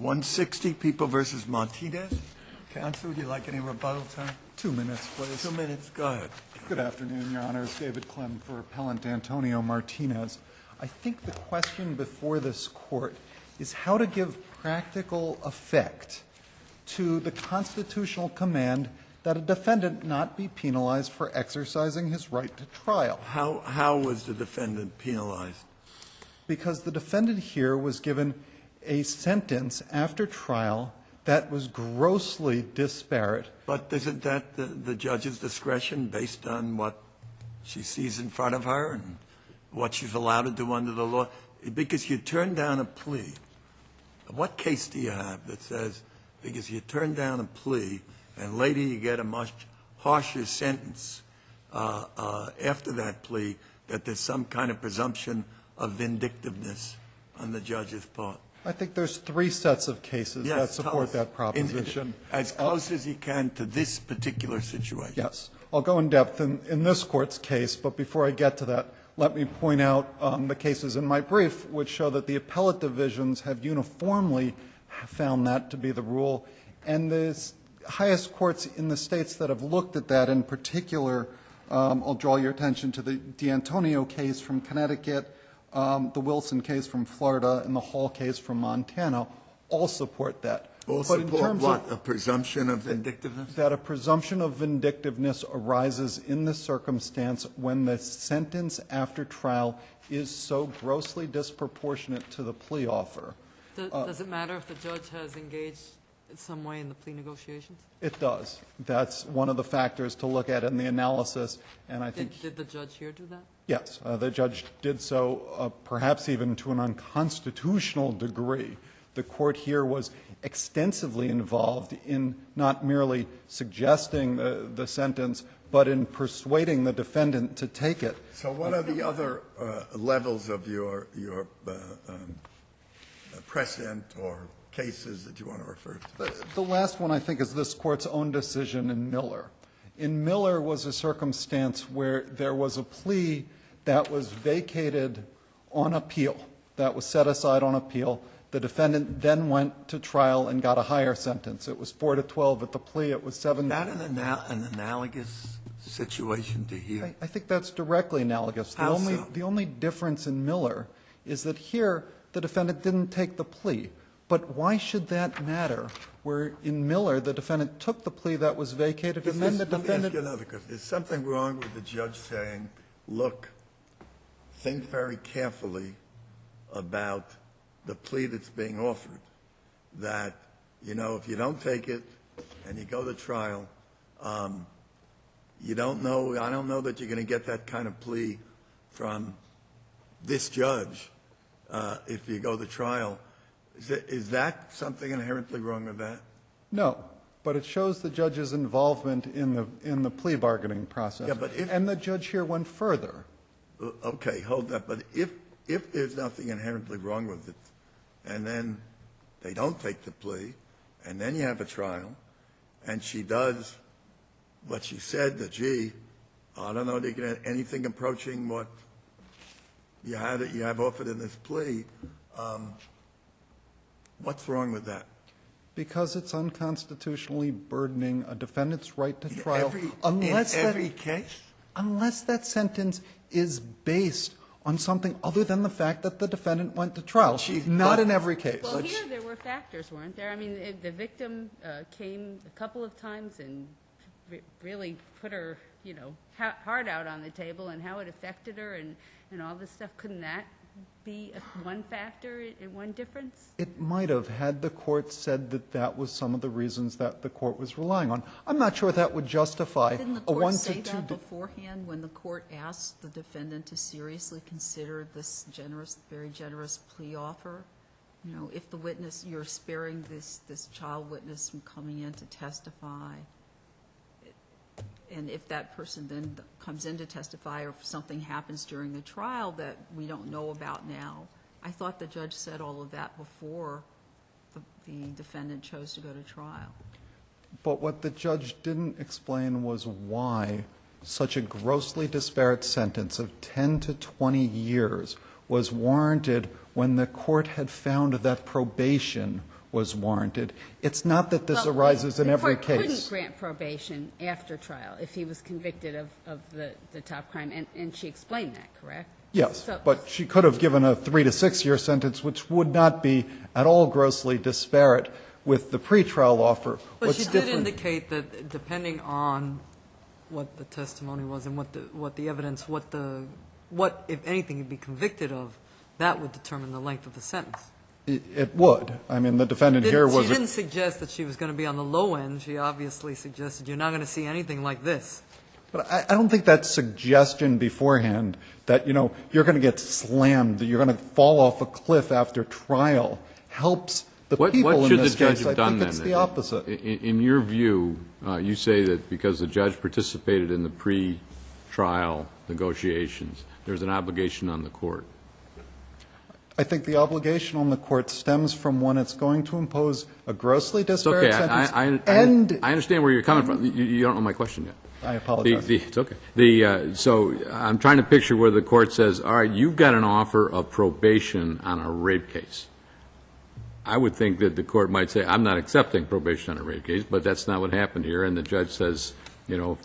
160, People versus Martinez. Counsel, would you like any rebuttal time? 2 minutes, please. 2 minutes, go ahead. Good afternoon, Your Honors. David Clem for Appellant Antonio Martinez. I think the question before this Court is how to give practical effect to the constitutional command that a defendant not be penalized for exercising his right to trial. How was the defendant penalized? Because the defendant here was given a sentence after trial that was grossly disparate. But isn't that the judge's discretion based on what she sees in front of her and what she's allowed to do under the law? Because you turn down a plea. What case do you have that says because you turn down a plea and later you get a much harsher sentence after that plea, that there's some kind of presumption of vindictiveness on the judge's part? I think there's 3 sets of cases that support that proposition. As close as you can to this particular situation. Yes. I'll go in depth in this Court's case, but before I get to that, let me point out the cases in my brief which show that the appellate divisions have uniformly found that to be the rule, and the highest courts in the states that have looked at that, in particular, I'll draw your attention to the D'Antonio case from Connecticut, the Wilson case from Florida, and the Hall case from Montana, all support that. All but support in terms what? of A presumption of vindictiveness? that a presumption of vindictiveness arises in the circumstance when the sentence after trial is so grossly disproportionate to the plea offer. Does it matter if the judge has engaged in some way in the plea negotiations? It does. That's one of the factors to look at in the analysis, and I think Did the judge here do that? yes, the judge did so, perhaps even to an unconstitutional degree. The Court here was extensively involved in not merely suggesting the sentence, but in persuading the defendant to take it. So what are the other levels of your precedent or cases that you want to refer to? The last one, I think, is this Court's own decision in Miller. In Miller was a circumstance where there was a plea that was vacated on appeal, that was set aside on appeal. The defendant then went to trial and got a higher sentence. It was 4 to 12 at the plea. It was 7. Is that an analogous situation to here? I think that's directly analogous. How so? The only difference in Miller is that here the defendant didn't take the plea. But why should that matter, where in Miller the defendant took the plea that was vacated and then the defendant... Let me ask you another question. Is something wrong with the judge saying, look, think very carefully about the plea that's being offered, that, you know, if you don't take it and you go to trial, you don't know, I don't know that you're going to get that kind of plea from this judge if you go to trial. Is that something inherently wrong with that? No, but it shows the judge's involvement in the plea bargaining process. Yeah, but if, and the judge here went further. Okay, hold that. But if there's nothing inherently wrong with it, and then they don't take the plea, and then you have a trial, and she does what she said, that, gee, I don't know if you can have anything approaching what you have offered in this plea, what's wrong with that? Because it's unconstitutionally burdening a defendant's right to trial. Unless in every case? Unless that sentence is based on something other than the fact that the defendant went to trial. Not in every case. Well, here there were factors, weren't there? I mean, the victim came a couple of times and really put her, you know, heart out on the table and how it affected her and all this stuff. Couldn't that be one factor, one difference? It might have, had the Court said that that was some of the reasons that the Court was relying on. I'm not sure that would justify Didn't the a 1 Court to 2. say that beforehand when the Court asked the defendant to seriously consider this very generous plea offer? You know, if the witness, you're sparing this child witness from coming in to testify, and if that person then comes in to testify or if something happens during the trial that we don't know about now, I thought the judge said all of that before the defendant chose to go to trial. But what the judge didn't explain was why such a grossly disparate sentence of 10 to 20 years was warranted when the Court had found that probation was warranted. It's not that this Well, arises in every The court couldn't case. grant probation after trial if he was convicted of the top crime, and she explained that, correct? Yes, So- but she could have given a 3 to 6 year sentence, which would not be at all grossly disparate with the pretrial offer. But What's she did different- indicate that depending on what the testimony was and what the evidence, what, if anything, he'd be convicted of, that would determine the length of the sentence. It would. I mean, the defendant here was. She didn't suggest that she was going to be on the low end. She obviously suggested you're not going to see anything like this. But I don't think that suggestion beforehand that, you're going to get slammed, that you're going to fall off a cliff after trial helps the people What in should the this judge case. have done then? I think it's the opposite. In your view, you say that because the judge participated in the pre-trial negotiations, there's an obligation on the court. I think the obligation on the court stems from when it's going to impose a grossly disparate It's okay. sentence. I understand where you're coming from. You don't know my question yet. I apologize. It's okay. So I'm trying to picture where the court says, all right, you've got an offer of probation on a rape case. I would think that the court might say, I'm not accepting probation on a rape case, but that's not what happened here. And the judge says,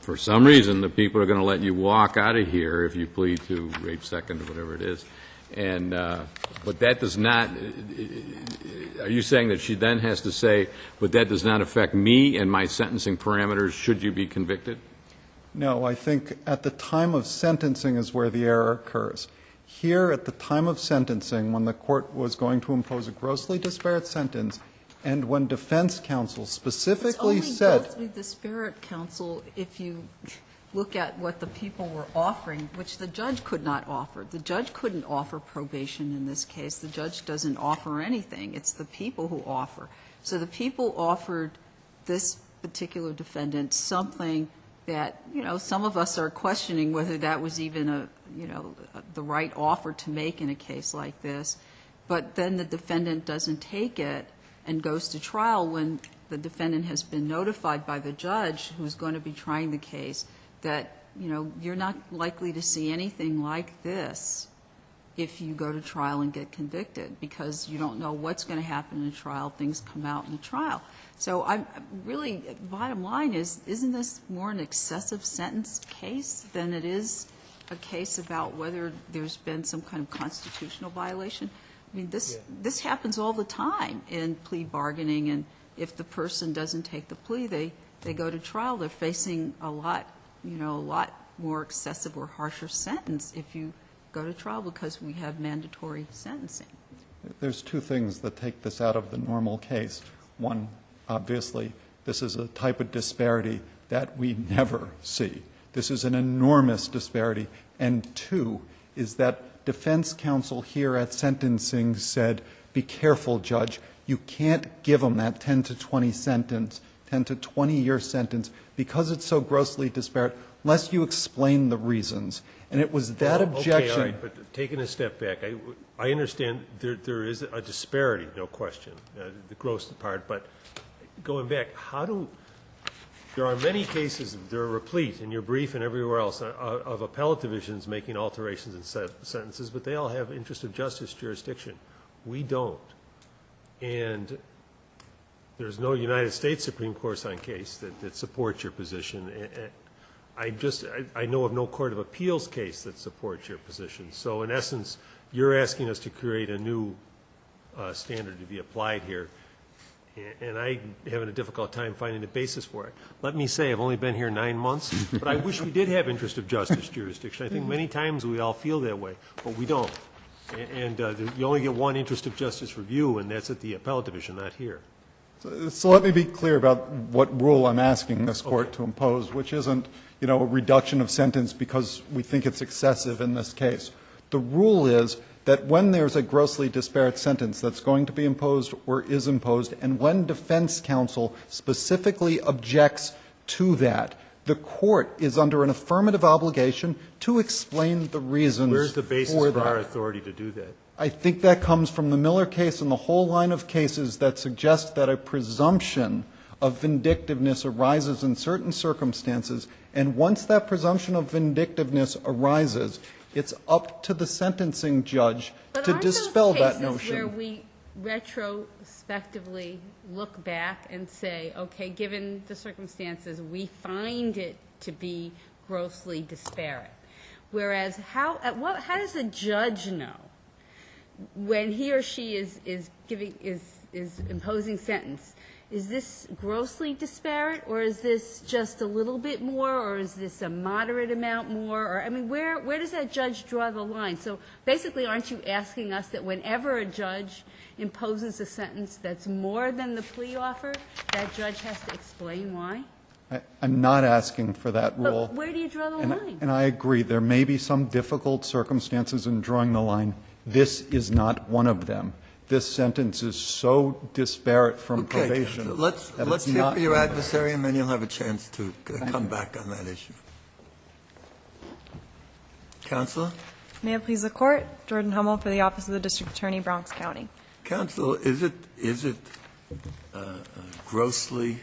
for some reason, the people are going to let you walk out of here if you plead to rape second or whatever it is. And but that does not. Are you saying that she then has to say, but that does not affect me and my sentencing parameters? Should you be convicted? No, I think at the time of sentencing is where the error occurs. Here, at the time of sentencing, when the court was going to impose a grossly disparate sentence, and when defense counsel specifically said. It's only grossly disparate, counsel, if you look at what the people were offering, which the judge could not offer. The judge couldn't offer probation in this case. The judge doesn't offer anything. It's the people who offer. So the people offered this particular defendant something that, some of us are questioning whether that was even the right offer to make in a case like this. But then the defendant doesn't take it and goes to trial when the defendant has been notified by the judge who's going to be trying the case that, you're not likely to see anything like this if you go to trial and get convicted, because you don't know what's going to happen in a trial. Things come out in a trial. So I'm really, bottom line is, isn't this more an excessive sentence case than it is a case about whether there's been some kind of constitutional violation? I mean, this happens all the time in plea bargaining, and if the person doesn't take the plea, they go to trial. They're facing a lot more excessive or harsher sentence if you go to trial because we have mandatory sentencing. There's two things that take this out of the normal case. One, obviously, this is a type of disparity that we never see. This is an enormous disparity. And two, is that defense counsel here at sentencing said, be careful, judge, you can't give them that 10 to 20 sentence, 10 to 20-year sentence, because it's so grossly disparate, unless you explain the reasons. And it was that objection. Okay, all right, but taking a step back, I understand there is a disparity, no question, the gross part, but going back, there are many cases, they're replete in your brief and everywhere else, of appellate divisions making alterations in sentences, but they all have interest of justice jurisdiction. We don't. And there's no United States Supreme Court on case that supports your position. I know of no court of appeals case that supports your position. So in essence, you're asking us to create a new standard to be applied here, and I'm having a difficult time finding a basis for it. Let me say, I've only been here 9 months, but I wish we did have interest of justice jurisdiction. I think many times we all feel that way, but we don't. And you only get one interest of justice review, and that's at the appellate division, not here. So let me be clear about what rule I'm asking this court to impose, which isn't, a reduction of sentence because we think it's excessive in this case. The rule is that when there's a grossly disparate sentence that's going to be imposed or is imposed, and when defense counsel specifically objects to that, the court is under an affirmative obligation to explain the reasons for that. Where's the basis for our authority to do that? I think that comes from the Miller case and the whole line of cases that suggest that a presumption of vindictiveness arises in certain circumstances, and once that presumption of vindictiveness arises, it's up to the sentencing judge to dispel that notion. But aren't those cases where retrospectively look back and say, okay, given the circumstances, we find it to be grossly disparate. Whereas how does a judge know when he or she is imposing sentence? Is this grossly disparate, or is this just a little bit more, or is this a moderate amount more? Or, I mean, where does that judge draw the line? So basically, aren't you asking us that whenever a judge imposes a sentence that's more than the plea offer, that judge has to explain why? I'm not asking for that rule. But where do you draw the line? And I agree, there may be some difficult circumstances in drawing the line. This is not one of them. This sentence is so disparate from probation. Okay, let's hear from your adversary, and then you'll have a chance to come back on that issue. Counselor? May it please the Court, Jordan Hummel for the Office of the District Attorney, Bronx County. Counsel, is it grossly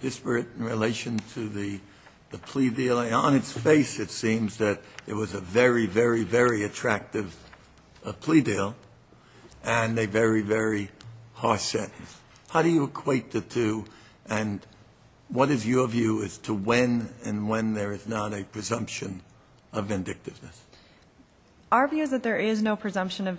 disparate in relation to the plea deal? On its face, it seems that it was a very, very, very attractive plea deal and a very, very harsh sentence. How do you equate the two, and what is your view as to when there is not a presumption of vindictiveness? Our view is that there is no presumption of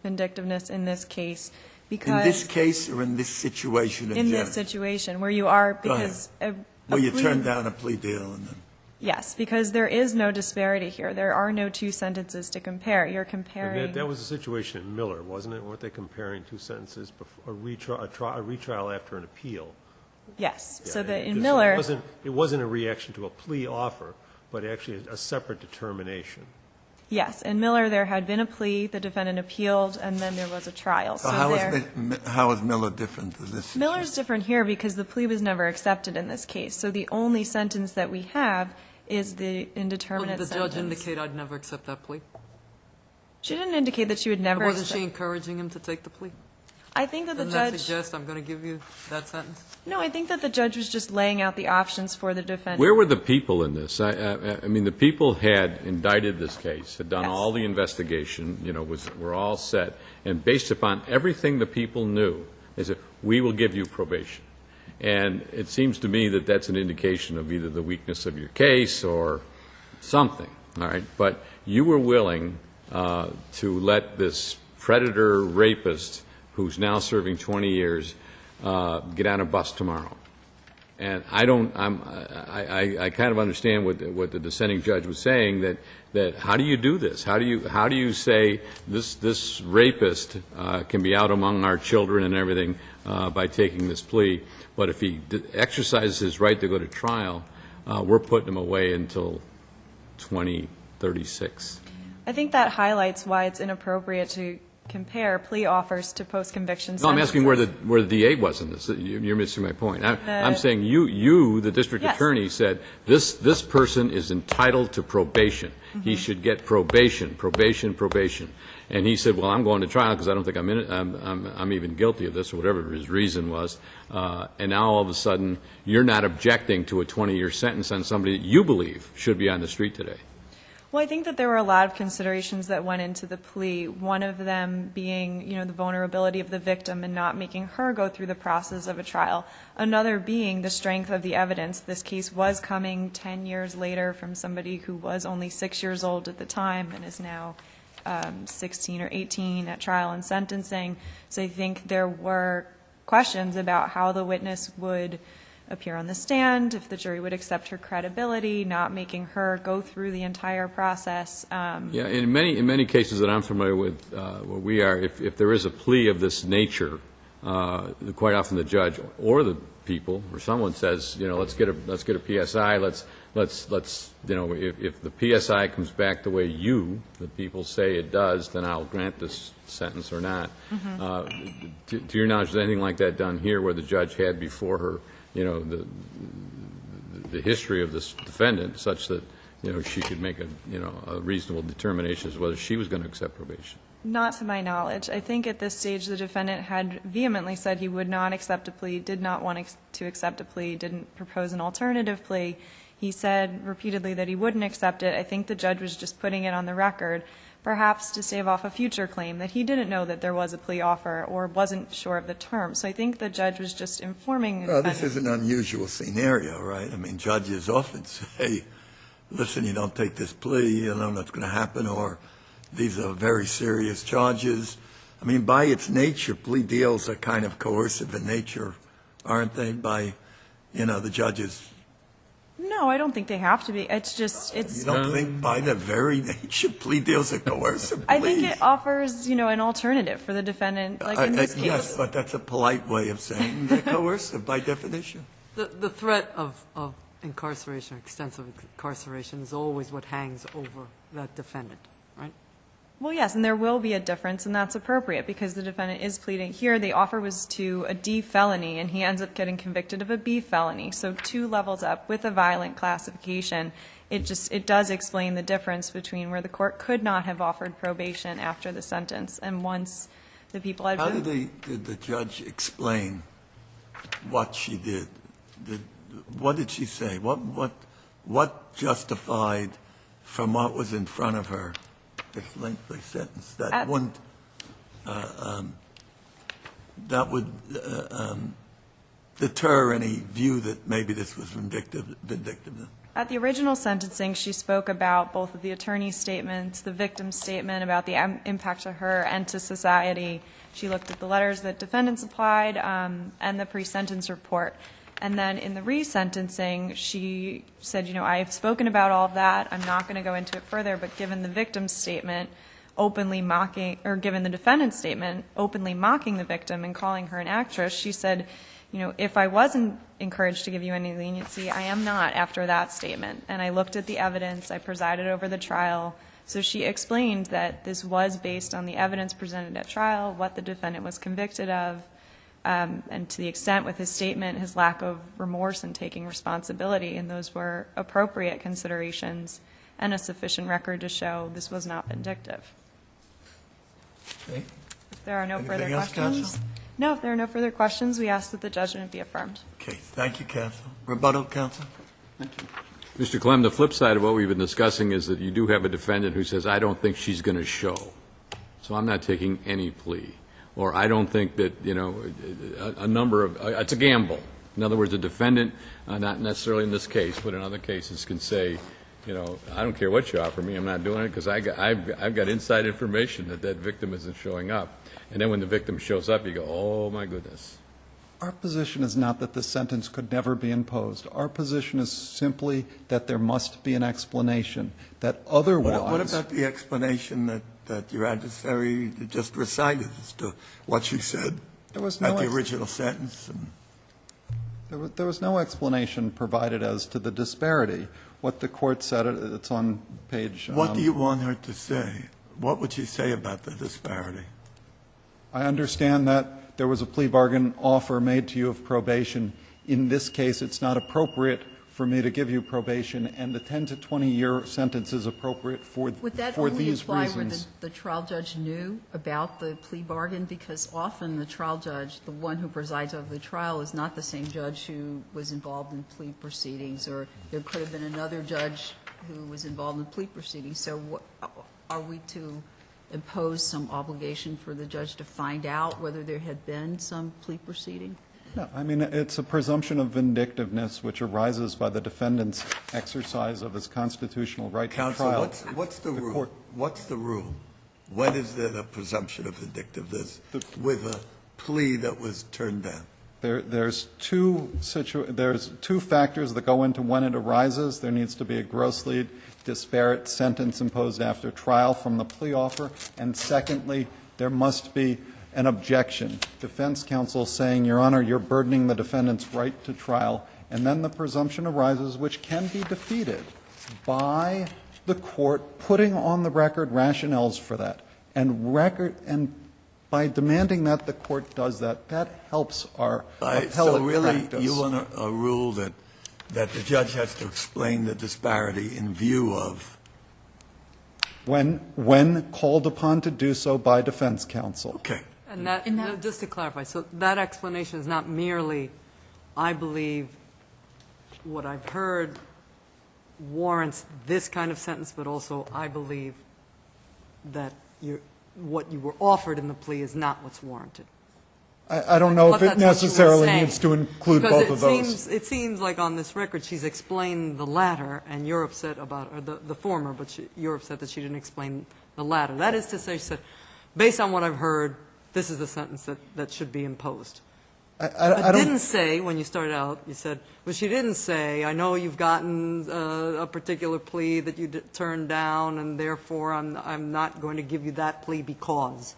vindictiveness in this case because... In this case or in this situation in general? In this situation, where you are, because... Where you turned down a plea deal and then... Yes, because there is no disparity here. There are no two sentences to compare. You're comparing... And that was the situation in Miller, wasn't it? Weren't they comparing two sentences, a retrial after an appeal? Yes, Yeah, so that in Miller... It wasn't a reaction to a plea offer, but actually a separate determination. Yes, in Miller there had been a plea, the defendant appealed, and then there was a trial. So how is Miller different than this? Miller's different here because the plea was never accepted in this case. So the only sentence that we have is the indeterminate Did the sentence. judge indicate I'd never accept that plea? She didn't indicate that she would never Wasn't accept... she encouraging him to take the plea? I think that the Doesn't that judge... suggest I'm going to give you that sentence? No, I think that the judge was just laying out the options for the defendant. Where were the people in this? I mean, the people had indicted this case, had done Yes. all the investigation, were all set, and based upon everything the people knew, they said, we will give you probation. And it seems to me that that's an indication of either the weakness of your case or something, all right? But you were willing to let this predator rapist, who's now serving 20 years, get on a bus tomorrow. And I kind of understand what the dissenting judge was saying, that how do you do this? How do you say this rapist can be out among our children and everything by taking this plea, but if he exercises his right to go to trial, we're putting him away until 2036. I think that highlights why it's inappropriate to compare plea offers to post-conviction sentences. No, I'm asking where the DA was in this. You're missing my point. I'm saying you, the district Yes. attorney, said this person is entitled to probation. He should get probation. And he said, well, I'm going to trial because I don't think I'm even guilty of this, or whatever his reason was. And now all of a sudden you're not objecting to a 20-year sentence on somebody that you believe should be on the street today. Well, I think that there were a lot of considerations that went into the plea, one of them being, the vulnerability of the victim and not making her go through the process of a trial. Another being the strength of the evidence. This case was coming 10 years later from somebody who was only 6 years old at the time and is now 16 or 18 at trial and sentencing. So I think there were questions about how the witness would appear on the stand, if the jury would accept her credibility, not making her go through the entire process. Yeah, in many cases that I'm familiar with, where we are, if there is a plea of this nature, quite often the judge or the people or someone says, let's get a PSI, let's if the PSI comes back the way the people say it does, then I'll grant this sentence or not. To your knowledge, is anything like that done here where the judge had before her the history of this defendant, such that she could make a reasonable determination as to whether she was going to accept probation? Not to my knowledge. I think at this stage the defendant had vehemently said he would not accept a plea, did not want to accept a plea, didn't propose an alternative plea. He said repeatedly that he wouldn't accept it. I think the judge was just putting it on the record. perhaps to stave off a future claim that he didn't know that there was a plea offer or wasn't sure of the terms. So I think the judge was just informing the Well, this defendant. is an unusual scenario, right? I mean, judges often say, listen, you don't take this plea, you don't know what's going to happen, or these are very serious charges. I mean, by its nature, plea deals are kind of coercive in nature, aren't they, by, the judges? No, I don't think they have to be. It's just, You don't think by their very nature plea deals are coercive? I think please? it offers, an alternative for the defendant, like in this case. Yes, but that's a polite way of saying they're coercive by definition. The threat of incarceration, extensive incarceration, is always what hangs over that defendant, right? Well, yes, and there will be a difference, and that's appropriate because the defendant is pleading. Here, the offer was to a D felony, and he ends up getting convicted of a B felony. So 2 levels up with a violent classification. It does explain the difference between where the court could not have offered probation after the sentence, and once the people had How been. did the judge explain what she did? What did she say? What justified from what was in front of her this lengthy sentence that wouldn't deter any view that maybe this was vindictiveness? At the original sentencing, she spoke about both of the attorney's statements, the victim's statement about the impact to her and to society. She looked at the letters that defendants applied and the pre-sentence report. And then in the resentencing, she said, I've spoken about all of that. I'm not going to go into it further. But given the victim's statement openly mocking, or given the defendant's statement openly mocking the victim and calling her an actress, she said, if I wasn't encouraged to give you any leniency, I am not after that statement. And I looked at the evidence. I presided over the trial. So she explained that this was based on the evidence presented at trial, what the defendant was convicted of, and to the extent with his statement, his lack of remorse in taking responsibility, and those were appropriate considerations and a sufficient record to show this was not vindictive. Okay. If there are no further Anything else, questions. counsel? No, if there are no further questions, we ask that the judgment be affirmed. Okay, thank you, counsel. Rebuttal, counsel? Mr. Clem, the flip side of what we've been discussing is that you do have a defendant who says, I don't think she's going to show, so I'm not taking any plea. Or I don't think that, a number of, it's a gamble. In other words, a defendant, not necessarily in this case, but in other cases, can say, I don't care what you offer me, I'm not doing it because I've got inside information that victim isn't showing up. And then when the victim shows up, you go, oh, my goodness. Our position is not that the sentence could never be imposed. Our position is simply that there must be an explanation, that otherwise... What about the explanation that your adversary just recited as to what she said There was at no the original sentence? There was no explanation provided as to the disparity. What the court said, it's on page... What do you want her to say? What would she say about the disparity? I understand that there was a plea bargain offer made to you of probation. In this case, it's not appropriate for me to give you probation, and the 10 to 20-year sentence is appropriate for these reasons. Would that only apply where the trial judge knew about the plea bargain? Because often the trial judge, the one who presides over the trial, is not the same judge who was involved in plea proceedings, or there could have been another judge who was involved in plea proceedings. So are we to impose some obligation for the judge to find out whether there had been some plea proceeding? No, I mean, it's a presumption of vindictiveness which arises by the defendant's exercise of his constitutional right to Counsel, trial. what's the rule? What's the rule? When is there a presumption of vindictiveness with a plea that was turned down? There's two factors that go into when it arises. There needs to be a grossly disparate sentence imposed after trial from the plea offer, and secondly, there must be an objection. Defense counsel saying, Your Honor, you're burdening the defendant's right to trial, and then the presumption arises, which can be defeated by the court putting on the record rationales for that, and by demanding that the court does that, that helps our appellate So really, practice. you want a rule that the judge has to explain the disparity in view of? When called upon to do so by defense counsel. Okay. And that, just to clarify, so that explanation is not merely, I believe what I've heard warrants this kind of sentence, but also I believe what you were offered in the plea is not what's warranted. I don't know if But it that's what you were necessarily saying. needs to include Because both of those. It seems like on this record, she's explained the latter, and you're upset about, or the former, but you're upset that she didn't explain the latter. That is to say, she said, based on what I've heard, this is the sentence that should be imposed. I But don't. didn't say, when you started out, you said, well, she didn't say, I know you've gotten a particular plea that you turned down, and therefore I'm not going to give you that plea because.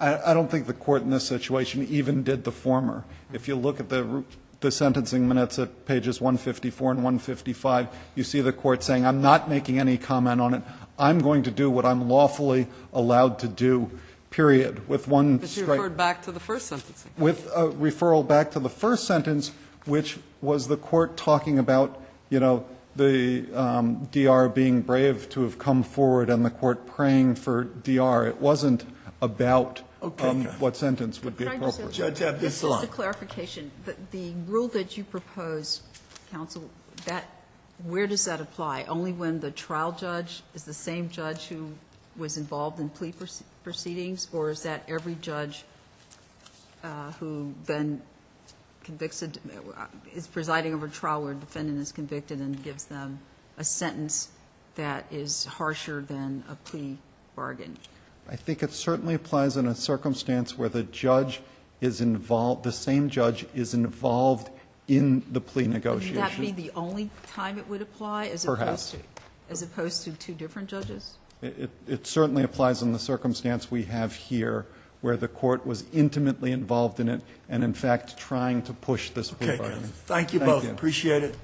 I don't think the court in this situation even did the former. If you look at the sentencing minutes at pages 154 and 155, you see the court saying, I'm not making any comment on it. I'm going to do what I'm lawfully allowed to do, period, with one But you straight. referred back to the first sentencing. With a referral back to the first sentence, which was the court talking about, the DR being brave to have come forward and the court praying for DR. It wasn't about what sentence would be Could I just appropriate. Judge Just Abdus-Salam. a clarification, the rule that you propose, counsel, where does that apply? Only when the trial judge is the same judge who was involved in plea proceedings, or is that every judge who then convicts, is presiding over a trial where a defendant is convicted and gives them a sentence that is harsher than a plea bargain? I think it certainly applies in a circumstance where the judge is involved, the same judge is involved in the plea negotiation. Would that be the only time it would apply as Perhaps. opposed to two different judges? It certainly applies in the circumstance we have here, where the court was intimately involved in it and, in fact, trying to push this plea Okay, bargain. thank you Thank both. you. Appreciate it.